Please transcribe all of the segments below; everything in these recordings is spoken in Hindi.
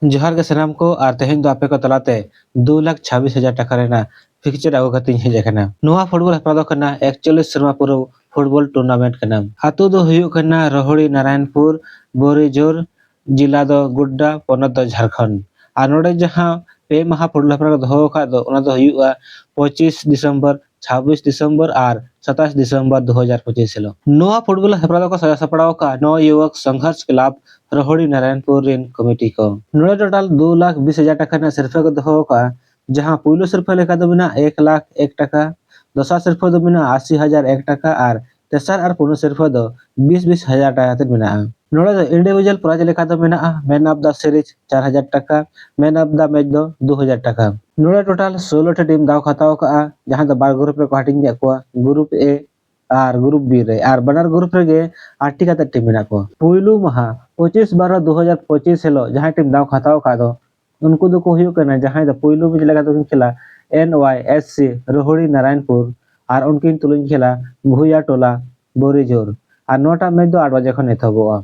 जोहार के सलाम को और तेहेन दो आपे को तलाते 2,26,000 टाका रेना फिक्चर आगो कतिन हेज अकना नोआ फुटबॉल हेपरादो कना 41 शर्मा पुरो फुटबॉल टूर्नामेंट कना आतु दो हुयु कना रोहड़ी नारायणपुर बोरीजोर जिला दो गुड्डा पोनत दो झारखंड और नोडे जहां पे महा फुटबॉल हेपरादो दोहो का दो ओना दो हुयुआ 25 दिसंबर 26 दिसंबर और 27 दिसंबर 2025 हिलो नोआ फुटबॉल हेपरादो को सजा सपड़ाव का नौ युवक संघर्ष club Rohri Narayanpur rain committee को नोड़े टोटल 2,20,000 टाका ना सिरफे को दोहो का जहां पुइलो सिरफे लेखा दो बिना 1,01 टाका दोसर सिरफे दो बिना 80,001 टाका और तेसर और पुनो सिरफे दो 20,000 टाका ते बिना नोड़े दो इंडिविजुअल प्राइज लेखा दो बिना मैन ऑफ द सीरीज 4,000 टाका मैन ऑफ द मैच दो 2,000 टाका नोड़े टोटल 16 टी टीम दाव खताव का जहां दो बार ग्रुप रे को हाटिंग को ग्रुप ए और ग्रुप बी रे और बनार ग्रुप रे 8 का टीम मेना को पुइलू महा 25/12/2025 हेलो जहां टीम दाव खताव का दो उनको दो को हुयो कना जहां द पुइलू में लगा दो खेला NYSC रोहड़ी नारायणपुर और उनकिन तुलुन खेला भुया टोला बोरीजोर और नोटा मैच दो 8 बजे खन एथबोआ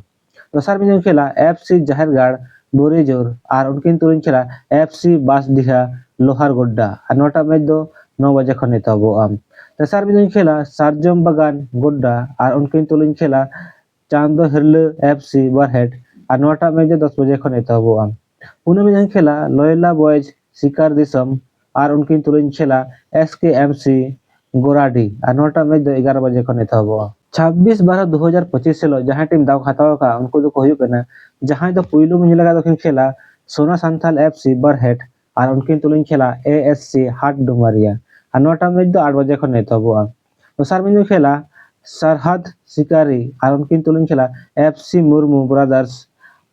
दोसर में खेला FC जहरगढ़ बोरीजोर और उनकिन तुलुन खेला FC बासडीहा लोहारगोड्डा और नोटा मैच दो 9 बजे खन एथबोआ तेसर में खेला सारजम बागान गोड्डा और उनकिन तुलुन खेला चांदो हिरल FC बरहेट और नोटा मैच दो 10 बजे खन एथबोआ पुणे में खेला लोयला बॉयज शिकार दिसम और उनकिन तुलुन खेला SKMC गोराडी और नोटा मैच दो 11 बजे खन एथबोआ 26/12/2025 हेलो जहां टीम दाव खताव का उनको दो को हुयो कना जहां दो पुइलू में लगा दो खेला सोना सांथाल FC बरहेट और उनकिन तुलुन खेला ASC हाट डुमारिया और नोटा मैच दो 8 बजे खन एथबोआ दोसर में खेला सरहद शिकारी और उनकिन तुलुन खेला FC मुर्मू ब्रदर्स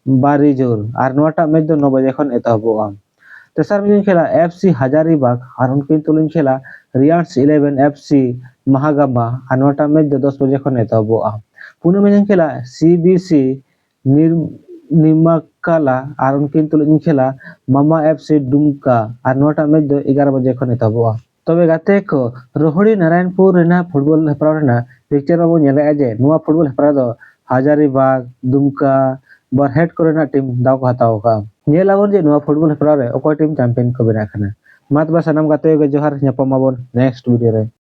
बारीजोर और नोटा मैच दो 9 बजे खन एथबोआ तेसर में खेला FC हजारीबाग और उनकिन तुलुन खेला रियांस 11 FC महागामा और नोटा मैच दो 10 बजे खन एथबोआ पुणे में खेला CBC निमकाला और उनकिन तुलुन खेला मामा FC डुमका और नोटा मैच दो 11 बजे खन एथबोआ तबे गाते को रोहड़ी नारायणपुर रेना फुटबॉल हेपराव रेना पिक्चर बाबू नेले जे नुआ फुटबॉल हेपराव दो हजारीबाग दुमका बरहेट कोरेना टीम दाव को हताव का नेलाबोन जे नुआ फुटबॉल हेपराव रे ओको टीम चैंपियन को बेना खना मात बा सनम गाते के जोहार ᱧᱟᱯᱟᱢ ᱟᱵᱚᱱ नेक्स्ट वीडियो रे।